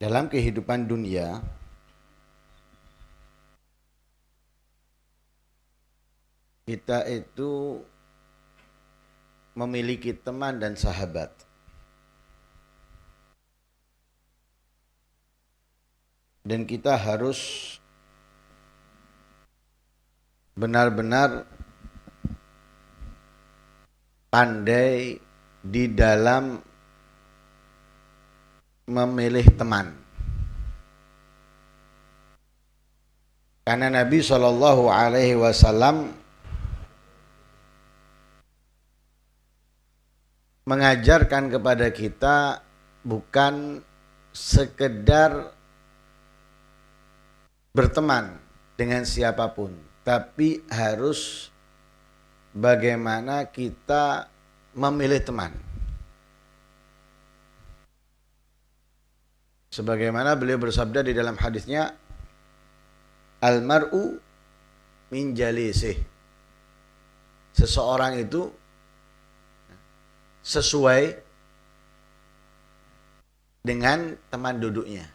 dalam kehidupan dunia kita itu memiliki teman dan sahabat. Dan kita harus benar-benar pandai di dalam memilih teman. Karena Nabi SAW mengajarkan kepada kita bukan sekedar berteman dengan siapapun, tapi harus bagaimana kita memilih teman. Sebagaimana beliau bersabda di dalam hadisnya, Al-mar'u min jalisih. Seseorang itu sesuai dengan teman duduknya.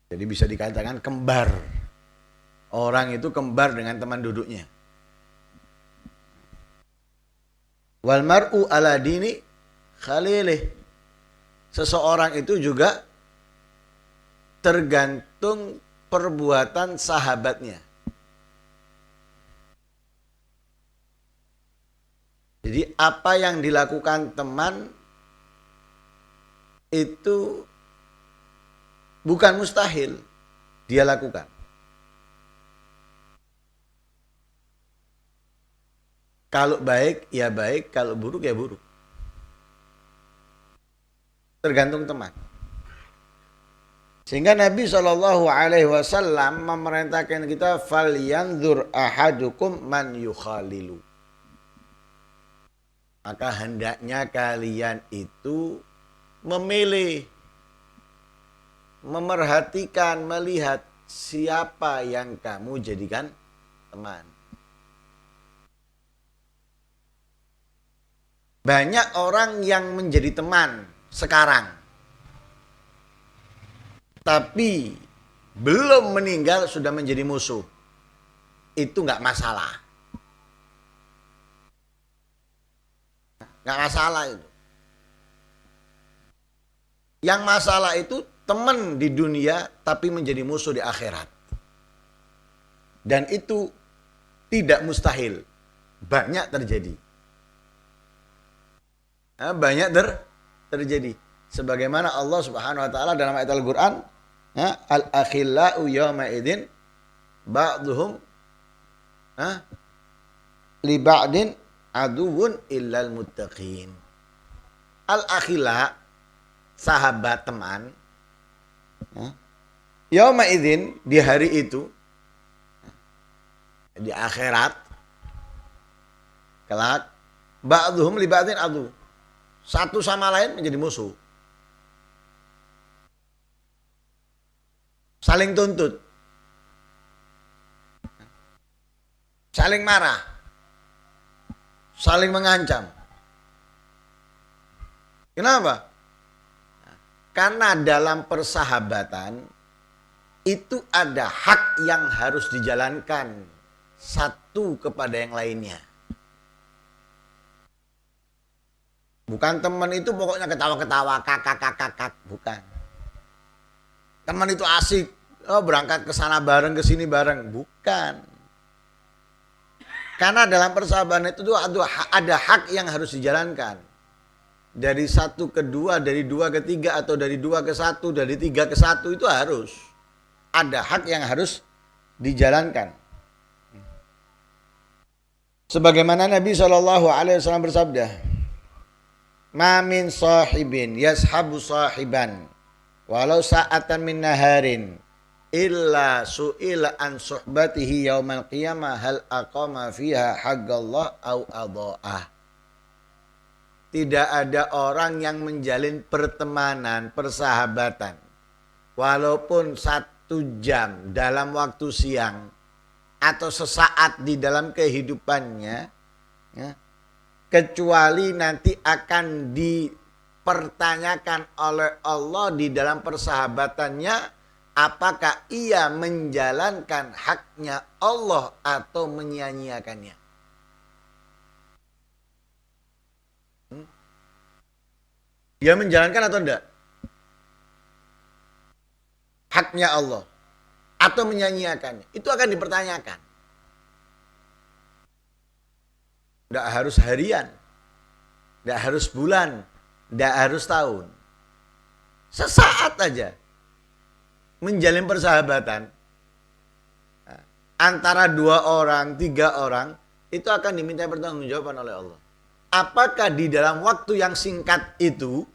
Jadi bisa dikatakan kembar. Orang itu kembar dengan teman duduknya. Wal mar'u ala dini khalilih. Seseorang itu juga tergantung perbuatan sahabatnya. Jadi apa yang dilakukan teman itu bukan mustahil dia lakukan. Kalau baik ya baik, kalau buruk ya buruk. Tergantung teman. Sehingga Nabi SAW memerintahkan kita falyanzur ahadukum man yukhalilu. Maka hendaknya kalian itu memilih, memerhatikan, melihat siapa yang kamu jadikan teman. Banyak orang yang menjadi teman sekarang, tapi belum meninggal sudah menjadi musuh. Itu nggak masalah. Nggak masalah itu. Yang masalah itu teman di dunia tapi menjadi musuh di akhirat. Dan itu tidak mustahil. Banyak terjadi. Banyak terjadi. Sebagaimana Allah Subhanahu wa taala dalam ayat Al-Qur'an, al-akhillau yawma idzin ba'dhum li ba'din aduwwun illal muttaqin. Al-akhila, sahabat teman, yauma idzin, di hari itu, di akhirat kelak, ba'dhum li ba'din adu, satu sama lain menjadi musuh, saling tuntut, saling marah, saling mengancam. Kenapa? Karena dalam persahabatan itu ada hak yang harus dijalankan satu kepada yang lainnya. Bukan teman itu pokoknya ketawa-ketawa, kakak, bukan. Teman itu asik, berangkat ke sana bareng, ke sini bareng, bukan. Karena dalam persahabatan itu ada hak yang harus dijalankan. Dari satu ke dua, dari dua ke tiga, atau dari dua ke satu, dari tiga ke satu, itu harus. Ada hak yang harus dijalankan. Sebagaimana Nabi SAW bersabda, Ma min sahibin yashabu sahiban, walau sa'atan min naharin, illa su'ila an suhbatihi yaumal qiyamah hal aqama fiha haqqallah au adha'ah. Tidak ada orang yang menjalin pertemanan, persahabatan, walaupun 1 jam dalam waktu siang atau sesaat di dalam kehidupannya, ya, kecuali nanti akan dipertanyakan oleh Allah di dalam persahabatannya, apakah ia menjalankan haknya Allah atau menyia-nyiakannya. Dia menjalankan atau enggak? Haknya Allah. Atau menyia-nyiakannya. Itu akan dipertanyakan. Enggak harus harian. Enggak harus bulan. Enggak harus tahun. Sesaat aja. Menjalin persahabatan. Antara 2 orang, 3 orang. Itu akan diminta pertanggungjawaban oleh Allah. Apakah di dalam waktu yang singkat itu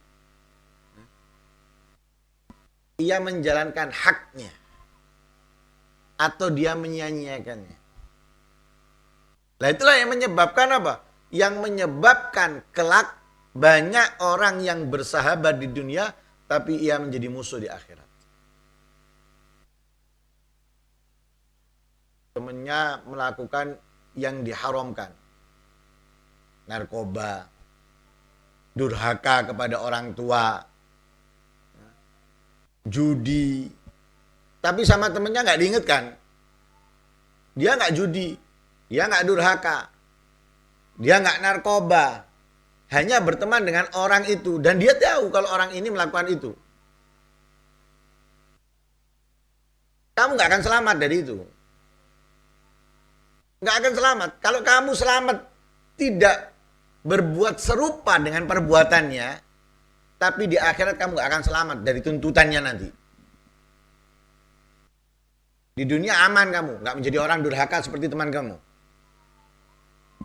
ia menjalankan haknya atau dia menyia-nyiakannya. Nah itulah yang menyebabkan apa? Yang menyebabkan kelak banyak orang yang bersahabat di dunia tapi ia menjadi musuh di akhirat. Temannya melakukan yang diharamkan. Narkoba, durhaka kepada orang tua, judi. Tapi sama temennya nggak diingatkan. Dia nggak judi, dia nggak durhaka, dia nggak narkoba. Hanya berteman dengan orang itu dan dia tahu kalau orang ini melakukan itu. Kamu nggak akan selamat dari itu. Nggak akan selamat. Kalau kamu selamat tidak berbuat serupa dengan perbuatannya, tapi di akhirat kamu gak akan selamat dari tuntutannya nanti. Di dunia aman kamu, gak menjadi orang durhaka seperti teman kamu.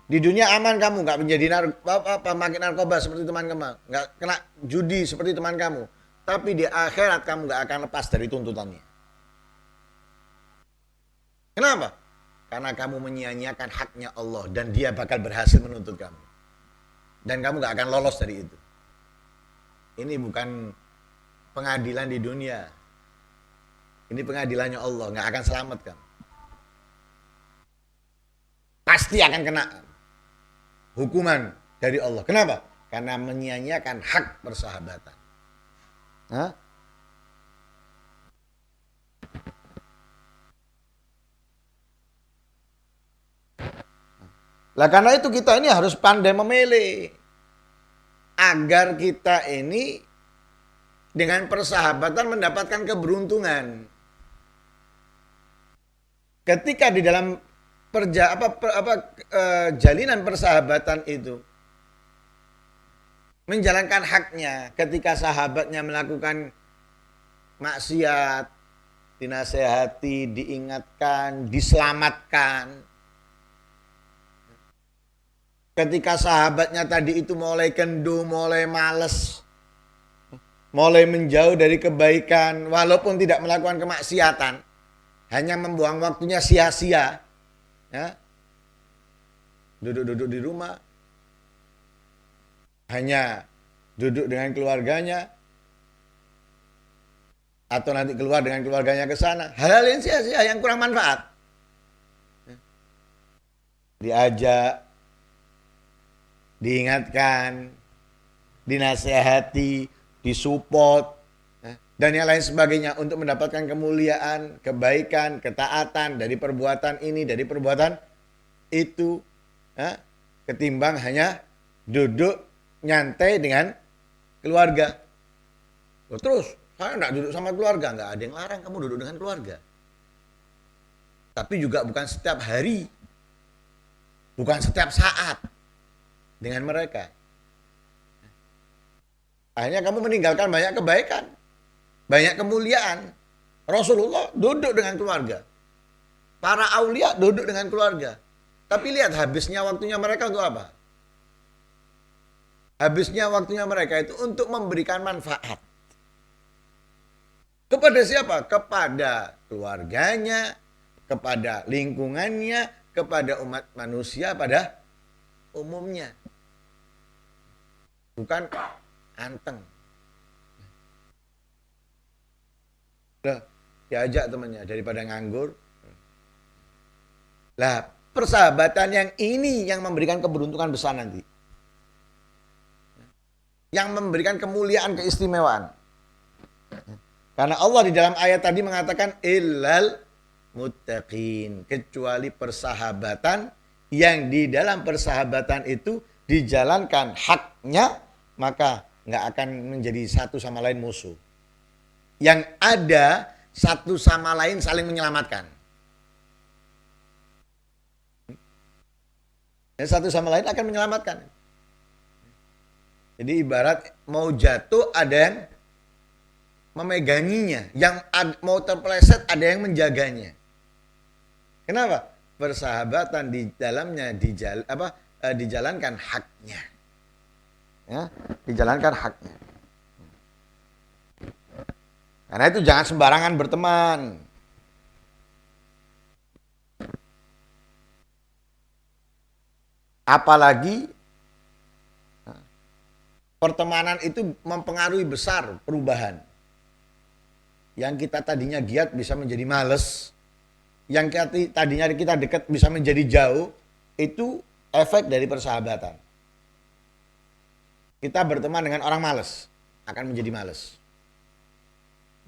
Di dunia aman kamu, gak menjadi pemakai narkoba seperti teman kamu, gak kena judi seperti teman kamu. Tapi di akhirat kamu gak akan lepas dari tuntutannya. Kenapa? Karena kamu menyia-nyiakan haknya Allah dan dia bakal berhasil menuntut kamu. Dan kamu gak akan lolos dari itu. Ini bukan pengadilan di dunia. Ini pengadilannya Allah, gak akan selamat kamu. Pasti akan kena hukuman dari Allah. Kenapa? Karena menyia-nyiakan hak persahabatan. Hah? Lah karena itu kita ini harus pandai memilih. Agar kita ini dengan persahabatan mendapatkan keberuntungan. Ketika di dalam jalinan persahabatan itu menjalankan haknya, ketika sahabatnya melakukan maksiat, dinasehati, diingatkan, diselamatkan. Ketika sahabatnya tadi itu mulai kendu, mulai males, mulai menjauh dari kebaikan, walaupun tidak melakukan kemaksiatan, hanya membuang waktunya sia-sia, ya, duduk-duduk di rumah, hanya duduk dengan keluarganya, atau nanti keluar dengan keluarganya ke sana, hal-hal yang sia-sia, yang kurang manfaat. Diajak, diingatkan, dinasehati, disupport, dan yang lain sebagainya untuk mendapatkan kemuliaan, kebaikan, ketaatan dari perbuatan ini, dari perbuatan itu, ketimbang hanya duduk nyantai dengan keluarga. Terus, saya enggak duduk sama keluarga, enggak ada yang larang kamu duduk dengan keluarga. Tapi juga bukan setiap hari, bukan setiap saat dengan mereka. Akhirnya kamu meninggalkan banyak kebaikan, banyak kemuliaan. Rasulullah duduk dengan keluarga. Para aulia duduk dengan keluarga. Tapi lihat habisnya waktunya mereka untuk apa? Habisnya waktunya mereka itu untuk memberikan manfaat. Kepada siapa? Kepada keluarganya, kepada lingkungannya, kepada umat manusia pada umumnya. Bukan anteng. Lah, diajak temannya daripada nganggur. Lah, persahabatan yang ini yang memberikan keberuntungan besar nanti. yang memberikan kemuliaan, keistimewaan. Karena Allah di dalam ayat tadi mengatakan illal muttaqin, kecuali persahabatan yang di dalam persahabatan itu dijalankan haknya, maka nggak akan menjadi satu sama lain musuh. Yang ada satu sama lain saling menyelamatkan. Dan satu sama lain akan menyelamatkan. Jadi ibarat mau jatuh ada yang memeganginya, yang mau terpeleset ada yang menjaganya. Kenapa? Persahabatan di dalamnya dijalankan haknya. Ya, dijalankan haknya. Karena itu jangan sembarangan berteman. Apalagi pertemanan itu mempengaruhi besar perubahan. Yang kita tadinya giat bisa menjadi males. Yang tadinya kita dekat bisa menjadi jauh. Itu efek dari persahabatan. Kita berteman dengan orang males, akan menjadi males.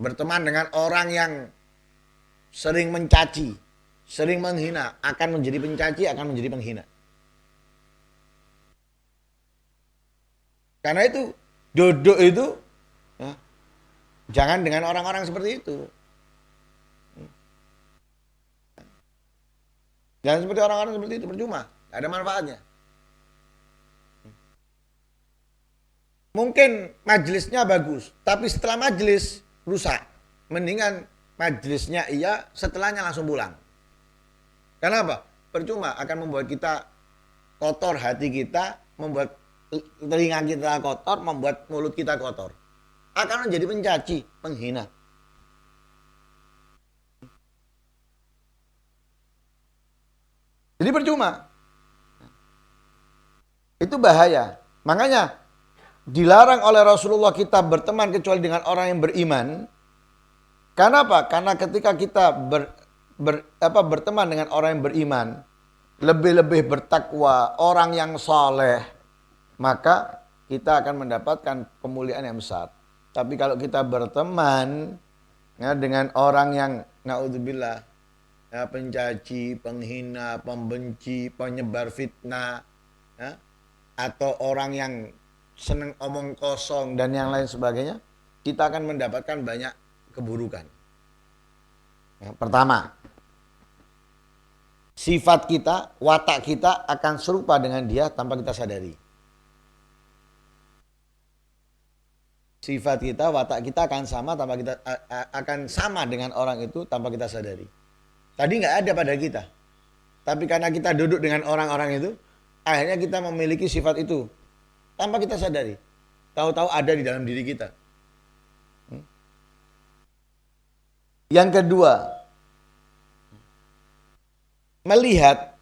Berteman dengan orang yang sering mencaci, sering menghina, akan menjadi pencaci, akan menjadi penghina. Karena itu duduk itu ya, jangan dengan orang-orang seperti itu. Jangan seperti orang-orang seperti itu, percuma, gak ada manfaatnya. Mungkin majelisnya bagus, tapi setelah majelis rusak. Mendingan majelisnya iya, setelahnya langsung pulang. Kenapa? Percuma, akan membuat kita kotor hati kita, membuat telinga kita kotor, membuat mulut kita kotor. Akan menjadi pencaci, penghina. Jadi percuma. Itu bahaya. Makanya dilarang oleh Rasulullah kita berteman kecuali dengan orang yang beriman. Karena apa? Karena ketika kita berteman dengan orang yang beriman, lebih-lebih bertakwa, orang yang saleh, maka kita akan mendapatkan kemuliaan yang besar. Tapi kalau kita berteman ya, dengan orang yang naudzubillah ya, pencaci, penghina, pembenci, penyebar fitnah, ya, atau orang yang senang omong kosong dan yang lain sebagainya, kita akan mendapatkan banyak keburukan. Ya, pertama, sifat kita, watak kita akan serupa dengan dia tanpa kita sadari. Sifat kita, watak kita akan sama dengan orang itu tanpa kita sadari. Tadi nggak ada pada kita, tapi karena kita duduk dengan orang-orang itu, akhirnya kita memiliki sifat itu tanpa kita sadari. Tahu-tahu ada di dalam diri kita. Yang kedua, melihat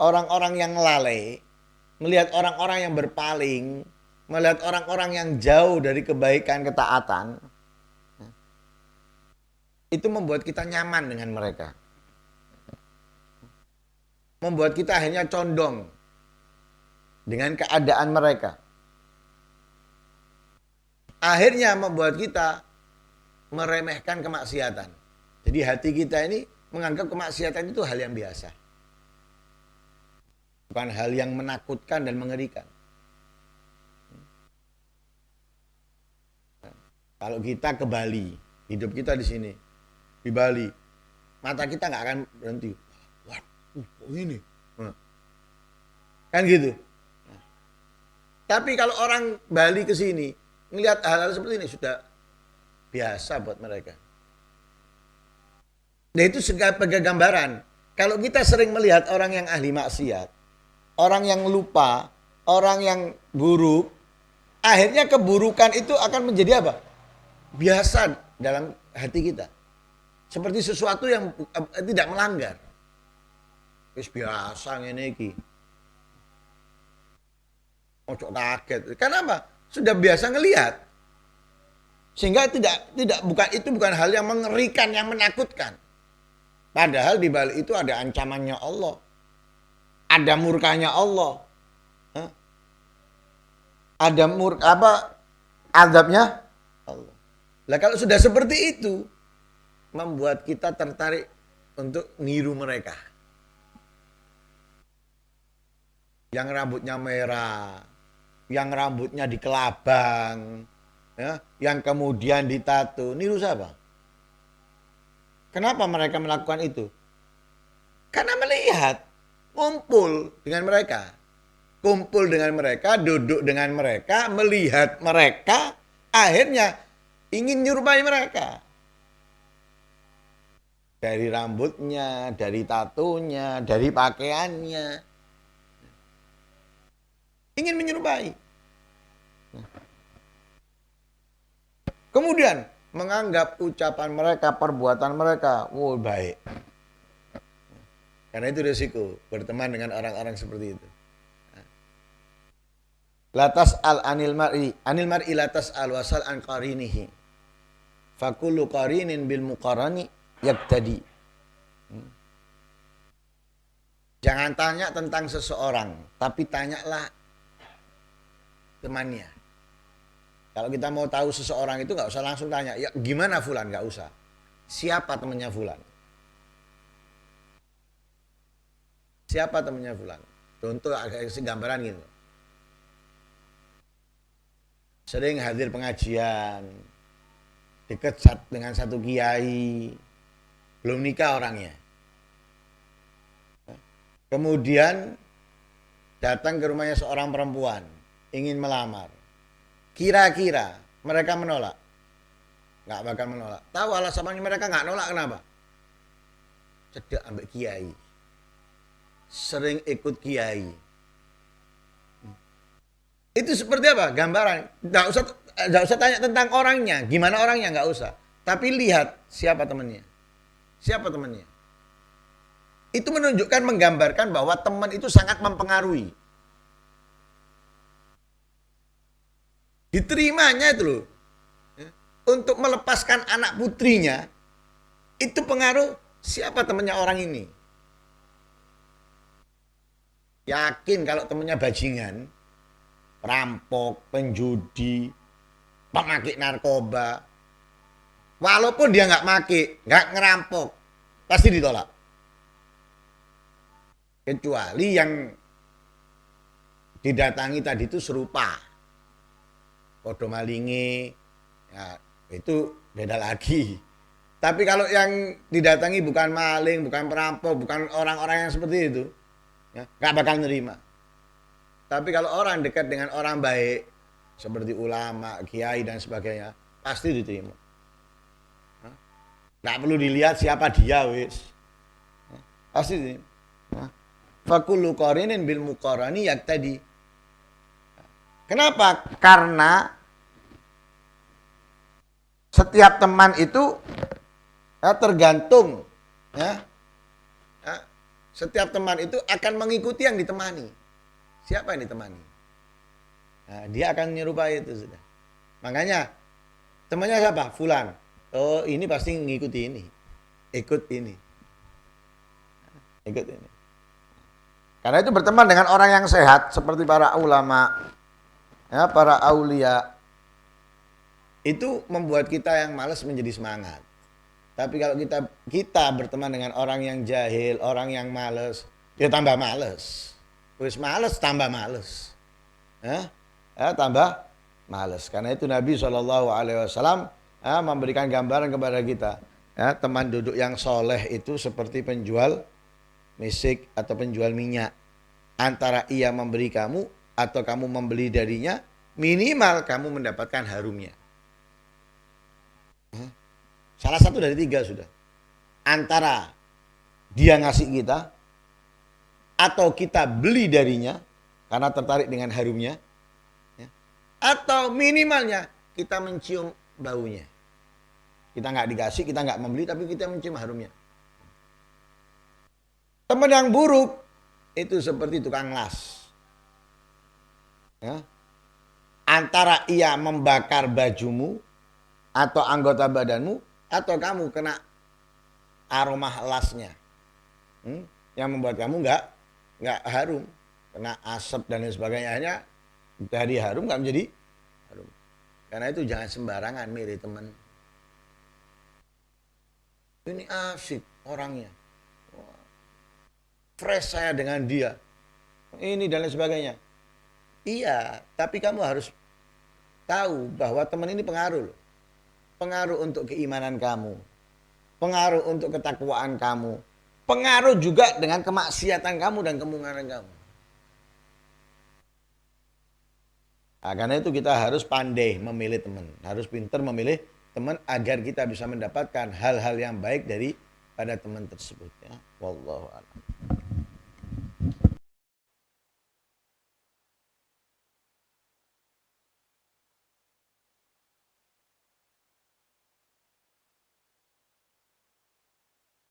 orang-orang yang lalai, melihat orang-orang yang berpaling, melihat orang-orang yang jauh dari kebaikan, ketaatan, itu membuat kita nyaman dengan mereka. Membuat kita akhirnya condong dengan keadaan mereka. Akhirnya membuat kita meremehkan kemaksiatan. Jadi hati kita ini menganggap kemaksiatan itu hal yang biasa. Bukan hal yang menakutkan dan mengerikan. Kalau kita ke Bali, hidup kita di sini, di Bali, mata kita nggak akan berhenti. Waduh, ini, kan gitu. Tapi kalau orang Bali ke sini, melihat hal-hal seperti ini sudah biasa buat mereka. Nah itu sebagai gambaran. Kalau kita sering melihat orang yang ahli maksiat, orang yang lupa, orang yang buruk, akhirnya keburukan itu akan menjadi apa? Biasa dalam hati kita. Seperti sesuatu yang tidak melanggar. Wis biasa ngene iki. Ojo kaget. Kenapa? Sudah biasa ngelihat. Sehingga bukan hal yang mengerikan, yang menakutkan. Padahal di balik itu ada ancamannya Allah. Ada murkanya Allah. Ada azabnya Allah. Lah kalau sudah seperti itu, membuat kita tertarik untuk niru mereka. Yang rambutnya merah, yang rambutnya dikelabang, ya, yang kemudian ditato. Niru siapa? Kenapa mereka melakukan itu? Karena melihat, ngumpul dengan mereka. Kumpul dengan mereka, duduk dengan mereka, melihat mereka, akhirnya ingin nyerupai mereka. Dari rambutnya, dari tatonya, dari pakaiannya. Ingin menyerupai. Kemudian menganggap ucapan mereka, perbuatan mereka, baik. Karena itu risiko berteman dengan orang-orang seperti itu. Latas al anil mar'i latas al wasal an qarinihi. Fakulu qarinin bil muqarani yaktadi. Jangan tanya tentang seseorang, tapi tanyalah temannya. Kalau kita mau tahu seseorang itu nggak usah langsung tanya, ya gimana fulan, nggak usah. Siapa temannya fulan? Siapa temannya fulan? Contoh agak gambaran gitu. Sering hadir pengajian, dekat dengan satu kiai, belum nikah orangnya. Kemudian datang ke rumahnya seorang perempuan, ingin melamar. Kira-kira mereka menolak? Nggak bakal menolak. Tahu alasannya mereka nggak nolak kenapa? Cedak ambek kiai. Sering ikut kiai. Itu seperti apa? Gambaran. Nggak usah tanya tentang orangnya. Gimana orangnya? Nggak usah. Tapi lihat siapa temannya. Siapa temannya. Itu menunjukkan, menggambarkan bahwa teman itu sangat mempengaruhi. Diterimanya itu loh. Untuk melepaskan anak putrinya, itu pengaruh siapa temannya orang ini. Yakin kalau temannya bajingan, perampok, penjudi, pemakai narkoba, walaupun dia nggak make, nggak ngerampok, pasti ditolak. Kecuali yang didatangi tadi itu serupa, podo malingi, ya, itu beda lagi. Tapi kalau yang didatangi bukan maling, bukan perampok, bukan orang-orang yang seperti itu, ya, nggak bakal nerima. Tapi kalau orang dekat dengan orang baik, seperti ulama, kiai dan sebagainya, pasti diterima. Nggak perlu dilihat siapa dia, wis. Pasti diterima. Fakullu qarinin bil muqarani yaktadi. Kenapa? Karena setiap teman itu tergantung, ya. Setiap teman itu akan mengikuti yang ditemani. Siapa yang ditemani? Nah, dia akan menyerupai itu sudah. Makanya temannya siapa? Fulan. Oh, ini pasti ngikuti ini. Ikut ini. Ikut ini. Karena itu berteman dengan orang yang sehat seperti para ulama, ya, para aulia, itu membuat kita yang malas menjadi semangat. Tapi kalau kita berteman dengan orang yang jahil, orang yang malas, ya tambah malas. Wis malas tambah malas, ya, tambah malas. Karena itu Nabi SAW memberikan gambaran kepada kita, ya, teman duduk yang soleh itu seperti penjual misik atau penjual minyak. Antara ia memberi kamu atau kamu membeli darinya, minimal kamu mendapatkan harumnya. Salah satu dari tiga sudah. Antara dia ngasih kita, atau kita beli darinya karena tertarik dengan harumnya, ya, atau minimalnya kita mencium baunya. Kita nggak dikasih, kita nggak membeli, tapi kita mencium harumnya. Teman yang buruk itu seperti tukang las. Ya. Antara ia membakar bajumu atau anggota badanmu, atau kamu kena aroma lasnya, yang membuat kamu nggak harum, kena asap dan lain sebagainya. Dari harum nggak menjadi harum. Karena itu jangan sembarangan milih teman. Ini asik orangnya. Fresh saya dengan dia. Ini dan lain sebagainya. Iya, tapi kamu harus tahu bahwa teman ini pengaruh loh. Pengaruh untuk keimanan kamu. Pengaruh untuk ketakwaan kamu. Pengaruh juga dengan kemaksiatan kamu dan kemungkaran kamu. Nah, karena itu kita harus pandai memilih teman. Harus pintar memilih teman agar kita bisa mendapatkan hal-hal yang baik dari pada teman tersebut. Ya. Wallahu a'lam.